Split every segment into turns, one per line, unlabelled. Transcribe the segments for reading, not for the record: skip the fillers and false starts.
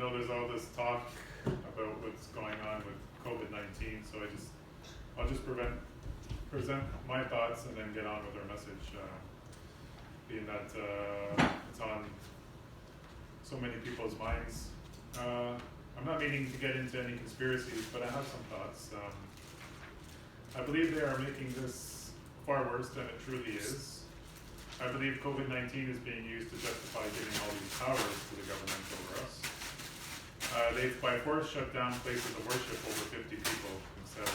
know there's all this talk about what's going on with COVID-19, so I'll just present my thoughts and then get on with our message, being that it's on so many people's minds. I'm not meaning to get into any conspiracies, but I have some thoughts. I believe they are making this far worse than it truly is. I believe COVID-19 is being used to justify giving all these powers to the government over us. They've by force shut down places of worship over 50 people, etc.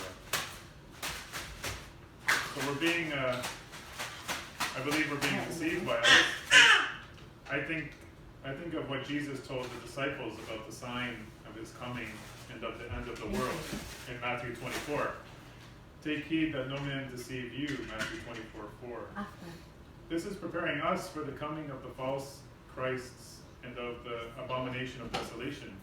So we're being, I believe we're being deceived by others. I think of what Jesus told the disciples about the sign of his coming and of the end of the world in Matthew 24. Take heed that no man deceive you, Matthew 24:4. This is preparing us for the coming of the false Christs and of the abomination of desolation.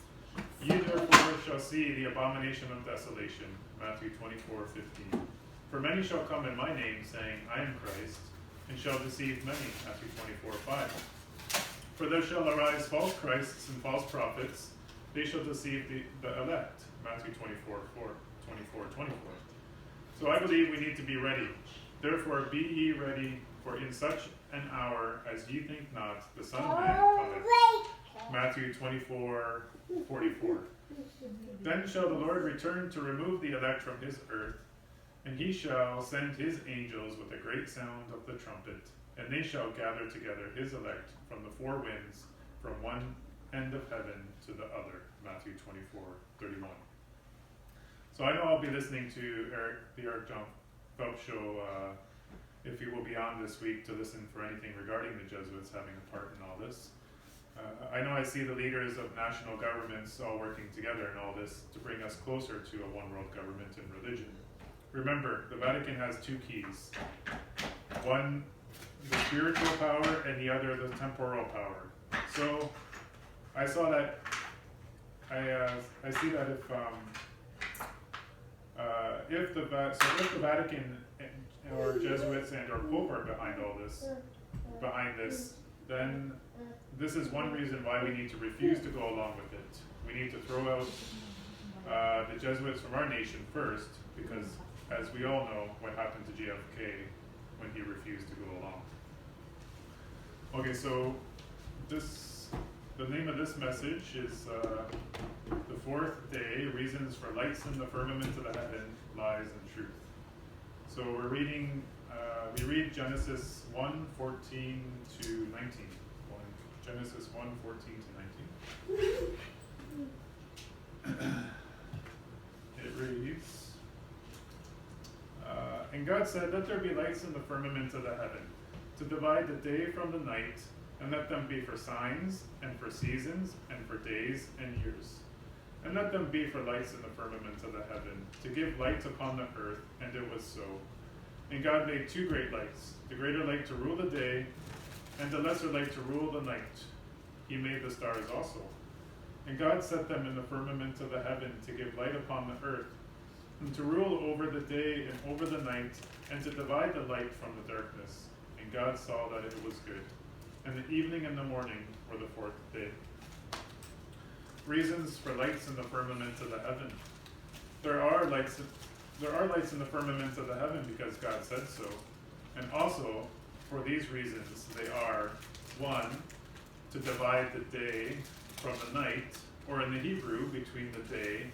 Ye therefore shall see the abomination of desolation, Matthew 24:15. For many shall come in my name, saying, I am Christ, and shall deceive many, Matthew 24:5. For there shall arise false Christs and false prophets, they shall deceive the elect, Matthew 24:24. So I believe we need to be ready. Therefore be ye ready, for in such an hour as ye think not, the Son of Man cometh. Matthew 24:44. Then shall the Lord return to remove the elect from his earth, and he shall send his angels with a great sound of the trumpet, and they shall gather together his elect from the four winds, from one end of heaven to the other. Matthew 24:31. So I know I'll be listening to the Eric John Phelps show, if he will be on this week, to listen for anything regarding the Jesuits having a part in all this. I know I see the leaders of national governments all working together in all this to bring us closer to a one world government and religion. Remember, the Vatican has two keys. One, the spiritual power, and the other, the temporal power. So I saw that, I see that if the Vatican or Jesuits and or Pope are behind this, then this is one reason why we need to refuse to go along with it. We need to throw out the Jesuits from our nation first, because as we all know what happened to JFK when he refused to go along. Okay, so the name of this message is the fourth day, Reasons for Lights in the Firmament of the Heaven, Lies and Truth. So we're reading, we read Genesis 1:14 to 19. Genesis 1:14 to 19. It reads, And God said, Let there be lights in the firmament of the heaven, to divide the day from the night, and let them be for signs, and for seasons, and for days and years. And let them be for lights in the firmament of the heaven, to give light upon the earth, and it was so. And God made two great lights, the greater light to rule the day, and the lesser light to rule the night. He made the stars also. And God set them in the firmament of the heaven to give light upon the earth, and to rule over the day and over the night, and to divide the light from the darkness. And God saw that it was good. And the evening and the morning were the fourth day. Reasons for lights in the firmament of the heaven. There are lights in the firmament of the heaven because God said so. And also, for these reasons, they are, 1, to divide the day from the night, or in the Hebrew, between the day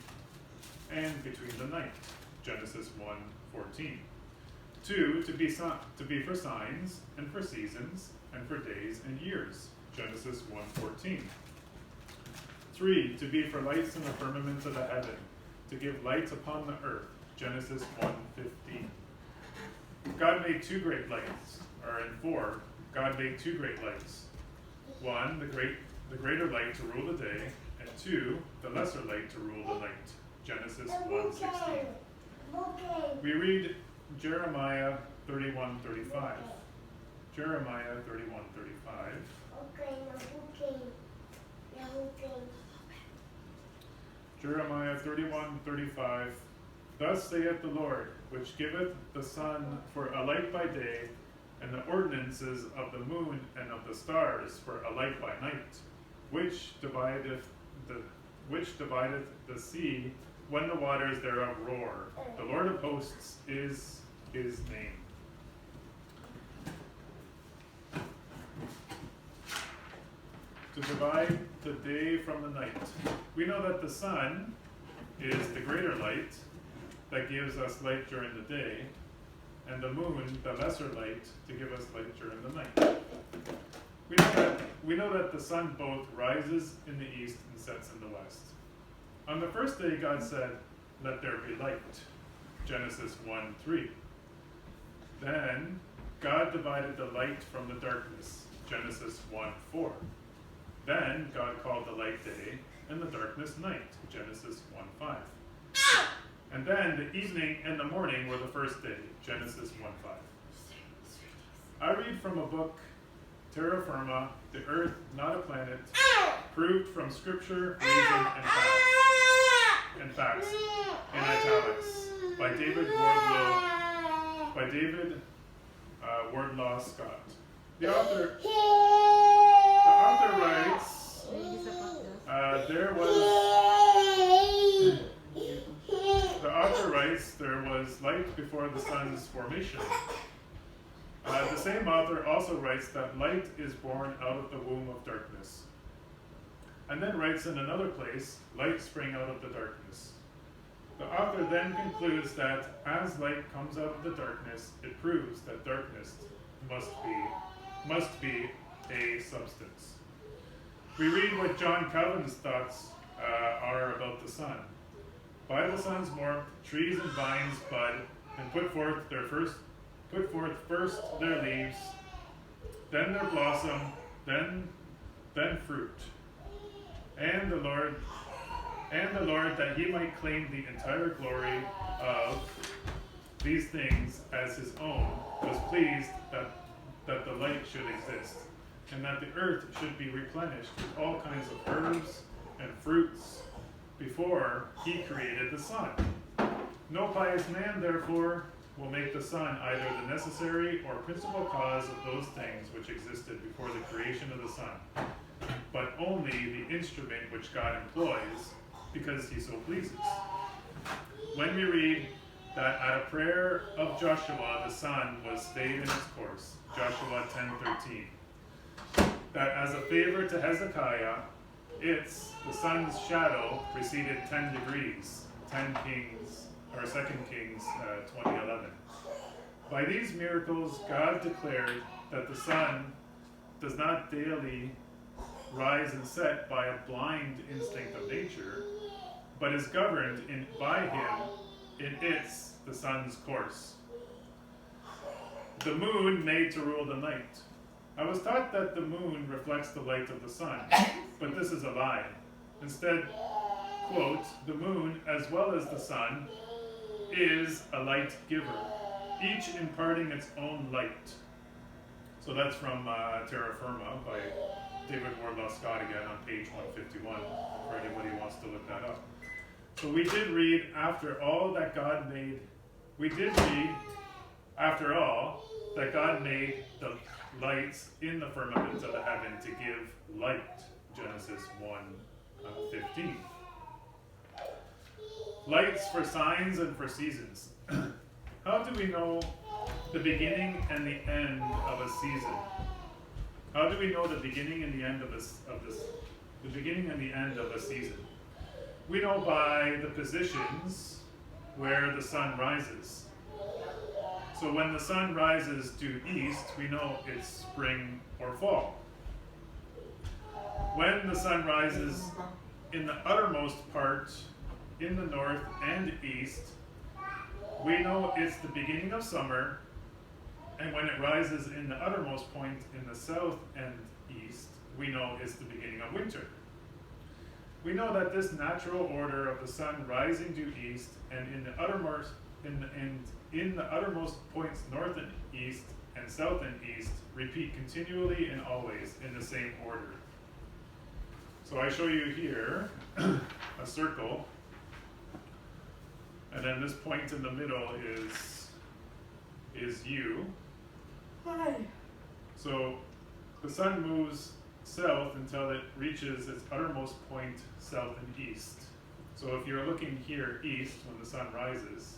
and between the night. Genesis 1:14. 2, to be for signs, and for seasons, and for days and years. Genesis 1:14. 3, to be for lights in the firmament of the heaven, to give light upon the earth. Genesis 1:15. God made two great lights, or in 4, God made two great lights. 1, the greater light to rule the day, and 2, the lesser light to rule the night. Genesis 1:16. We read Jeremiah 31:35. Jeremiah 31:35. Jeremiah 31:35. Thus saith the Lord, which giveth the sun for a light by day, and the ordinances of the moon and of the stars for a light by night, which divideth the which divideth the sea when the waters thereof roar. The Lord of hosts is his name. To divide the day from the night. We know that the sun is the greater light that gives us light during the day, and the moon the lesser light to give us light during the night. We know that the sun both rises in the east and sets in the west. On the first day God said, "Let there be light." Genesis 1:3. Then God divided the light from the darkness. Genesis 1:4. Then God called the light day and the darkness night. Genesis 1:5. And then the evening and the morning were the first day. Genesis 1:5. I read from a book, Terra, Firma, the earth, not a planet, proved from scripture, reason, and facts, in italics, by David Wardlaw Scott. The author writes, there was light before the sun's formation. The same author also writes that light is born out of the womb of darkness. And then writes in another place, light sprang out of the darkness. The author then concludes that as light comes out of the darkness, it proves that darkness must be a substance. We read what John Calvin's thoughts are about the sun. By the sun's warmth, trees and vines bud and put forth first their leaves, then their blossom, then fruit. And the Lord, that he might claim the entire glory of these things as his own, was pleased that the light should exist, and that the earth should be replenished with all kinds of herbs and fruits before he created the sun. No pious man, therefore, will make the sun either the necessary or principal cause of those things which existed before the creation of the sun, but only the instrument which God employs, because he so pleases. When we read that at a prayer of Joshua the sun was stayed in its course, Joshua 10:13, that as a favor to Hezekiah, the sun's shadow preceded 10 degrees, 2 Kings 20:11. By these miracles, God declared that the sun does not daily rise and set by a blind instinct of nature, but is governed by him in the sun's course. The moon made to rule the night. I was taught that the moon reflects the light of the sun, but this is a lie. Instead, quote, the moon, as well as the sun, is a light giver, each imparting its own light. So that's from Terra Firma by David Wardlaw Scott again on page 151, for anybody who wants to look that up. So we did read after all that God made the lights in the firmament of the heaven to give light, Genesis 1:15. Lights for signs and for seasons. How do we know the beginning and the end of a season? How do we know the beginning and the end of the beginning and the end of a season? We know by the positions where the sun rises. So when the sun rises due east, we know it's spring or fall. When the sun rises in the uttermost part, in the north and east, we know it's the beginning of summer, and when it rises in the uttermost point in the south and east, we know it's the beginning of winter. We know that this natural order of the sun rising due east and in the uttermost points north and east and south and east repeat continually and always in the same order. So I show you here a circle, and then this point in the middle is U.
Hi.
So the sun moves south until it reaches its uttermost point south and east. So if you're looking here east when the sun rises,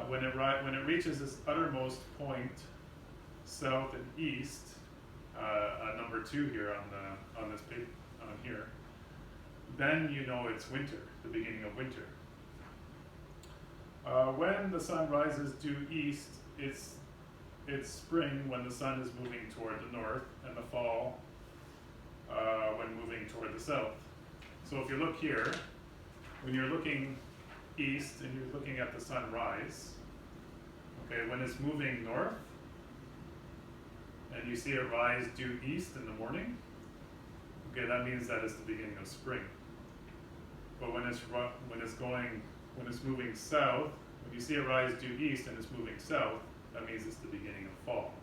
when it reaches its uttermost point south and east, number 2 here on this page on here, then you know it's winter, the beginning of winter. When the sun rises due east, it's spring when the sun is moving toward the north, and the fall when moving toward the south. So if you look here, when you're looking east and you're looking at the sun rise, okay, when it's moving north, and you see it rise due east in the morning, okay, that means that it's the beginning of spring. But when it's moving south, when you see it rise due east and it's moving south, that means it's the beginning of fall,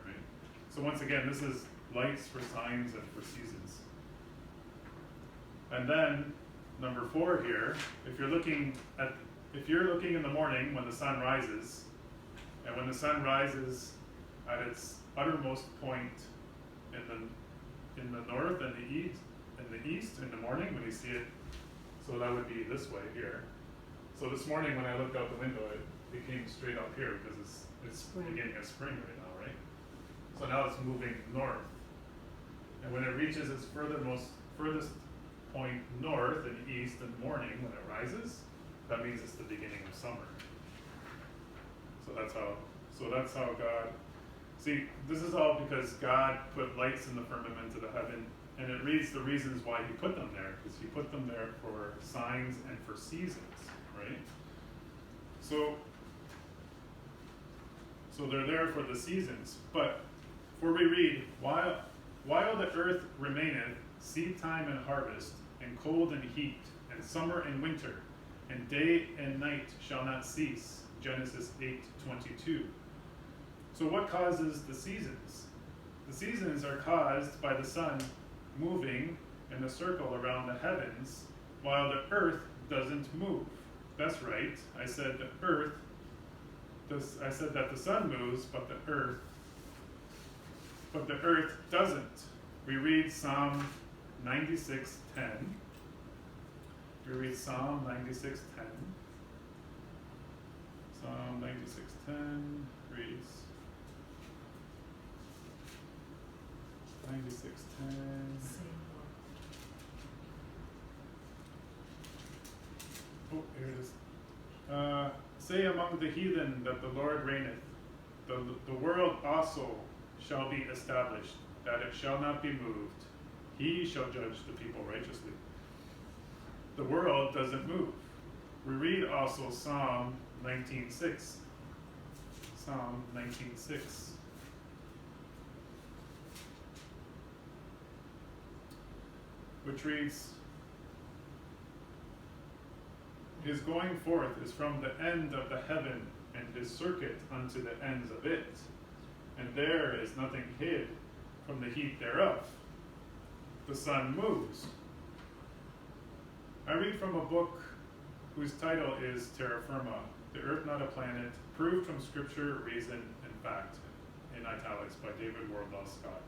right? So once again, this is lights for signs and for seasons. And then number 4 here, if you're looking in the morning when the sun rises, and when the sun rises at its uttermost point in the north and the east in the morning when you see it, so that would be this way here. So this morning when I looked out the window, it came straight up here because it's beginning of spring right now, right? So now it's moving north. And when it reaches its furthest point north and east in the morning when it rises, that means it's the beginning of summer. So that's how God, see, this is all because God put lights in the firmament of the heaven, and it reads the reasons why he put them there, because he put them there for signs and for seasons, right? So they're there for the seasons. But for we read, while the earth remaineth, seed time and harvest, and cold and heat, and summer and winter, and day and night shall not cease. Genesis 8:22. So what causes the seasons? The seasons are caused by the sun moving in a circle around the heavens while the earth doesn't move. That's right. I said that the sun moves, but the earth doesn't. We read Psalm 96:10. Psalm 96:10 reads 96:10. Oh, here it is. Say among the heathen that the Lord reigneth. The world also shall be established, that it shall not be moved. He shall judge the people righteously. The world doesn't move. We read also Psalm 19:6. Psalm 19:6. Which reads, his going forth is from the end of the heaven, and his circuit unto the ends of it. And there is nothing hid from the heat thereof. The sun moves. I read from a book whose title is Terra, Firma, the earth not a planet, proved from scripture, reason, and fact, in italics by David Wardlaw Scott.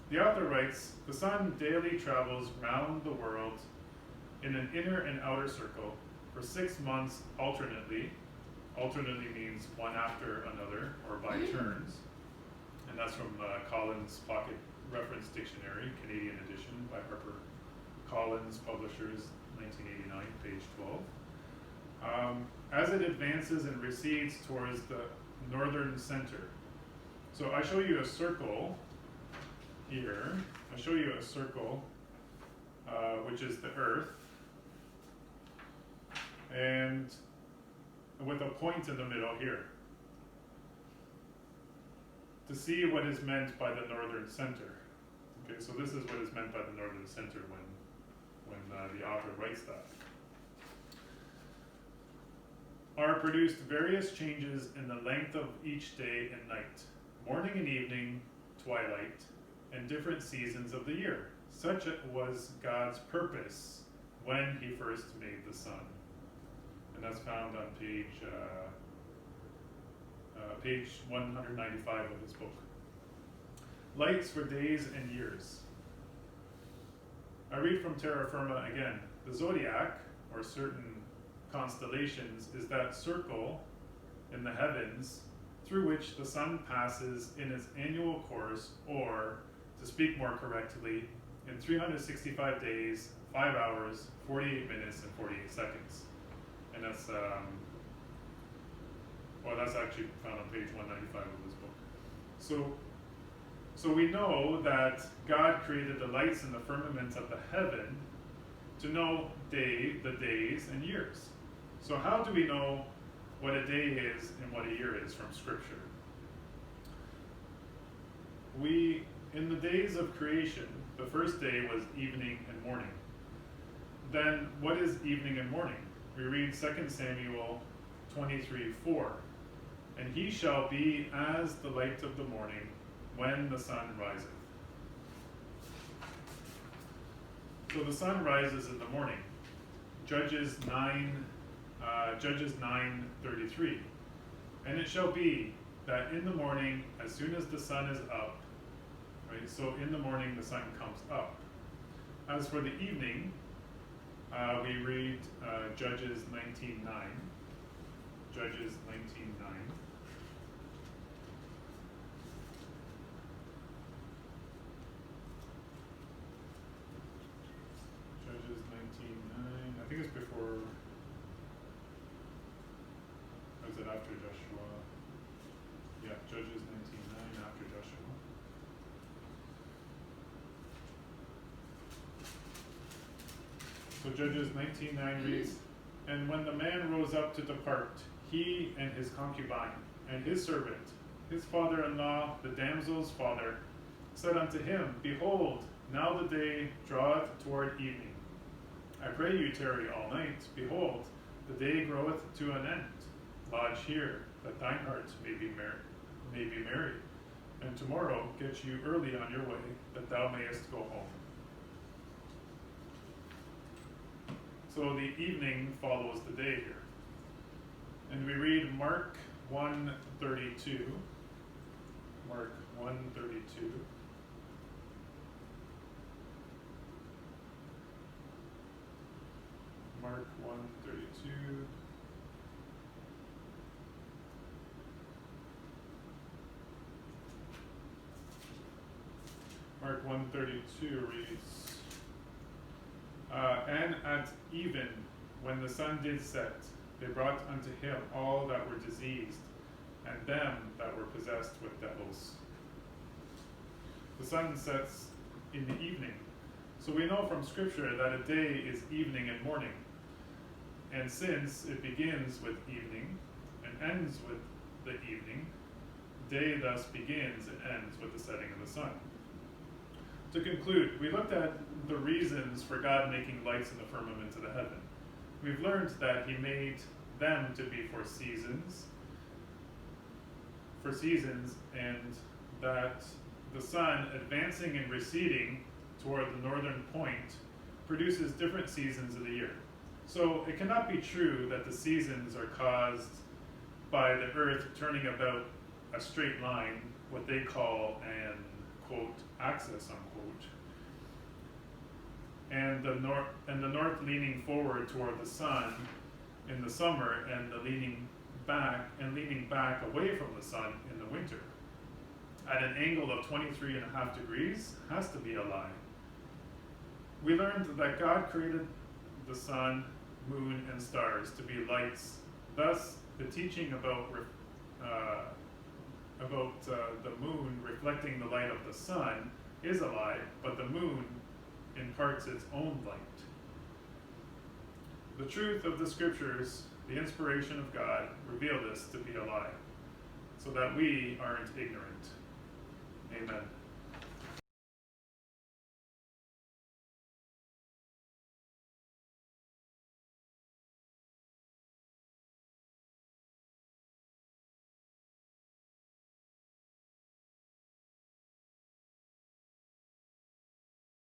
The author writes, the sun daily travels round the world in an inner and outer circle for 6 months alternately. Alternately means one after another, or by turns. And that's from Collins Pocket Reference Dictionary, Canadian edition by Harper. Collins, Publishers, 1989, page 12. As it advances and recedes towards the northern center. So I show you a circle here. I show you a circle, which is the earth, and with a point in the middle here, to see what is meant by the northern center. Okay, so this is what is meant by the northern center when the author writes that. Are produced various changes in the length of each day and night, morning and evening, twilight, and different seasons of the year. Such was God's purpose when he first made the sun. And that's found on page 195 of his book. lights for days and years. I read from Terra, Firma again. The zodiac, or certain constellations, is that circle in the heavens through which the sun passes in its annual course, or, to speak more correctly, in 365 days, 5 hours, 48 minutes, and 48 seconds. And that's actually found on page 195 of this book. So we know that God created the lights and the firmament of the heaven to know the days and years. So how do we know what a day is and what a year is from Scripture? In the days of creation, the first day was evening and morning. Then what is evening and morning? We read 2 Samuel 23:4. And he shall be as the light of the morning when the sun riseth. So the sun rises in the morning. Judges 9:33. And it shall be that in the morning, as soon as the sun is up, right? So in the morning the sun comes up. As for the evening, we read Judges 19:9. Judges 19:9. Judges 19:9. I think it's before. Or is it after Joshua? Yeah, Judges 19:9 after Joshua. So Judges 19:9 reads, And when the man rose up to depart, he and his concubine, and his servant, his father-in-law, the damsel's father, said unto him, Behold, now the day draweth toward evening. I pray you tarry all night. Behold, the day groweth to an end. Lodge here, that thine heart may be merry. And tomorrow get you early on your way, that thou mayest go home. So the evening follows the day here. And we read Mark 1:32. Mark 1:32. Mark 1:32. Mark 1:32 reads, And at even, when the sun did set, they brought unto him all that were diseased, and them that were possessed with devils. The sun sets in the evening. So we know from Scripture that a day is evening and morning. And since it begins with evening and ends with the evening, day thus begins and ends with the setting of the sun. To conclude, we looked at the reasons for God making lights in the firmament of the heaven. We've learned that he made them to be for seasons, and that the sun advancing and receding toward the northern point produces different seasons of the year. So it cannot be true that the seasons are caused by the earth turning about a straight line, what they call an, quote, axis, unquote, and the north leaning forward toward the sun in the summer, and the leaning back away from the sun in the winter at an angle of 23.5 degrees has to be a lie. We learned that God created the sun, moon, and stars to be lights. Thus, the teaching about the moon reflecting the light of the sun is a lie, but the moon imparts its own light. The truth of the Scriptures, the inspiration of God, reveal this to be a lie, so that we aren't ignorant. Amen.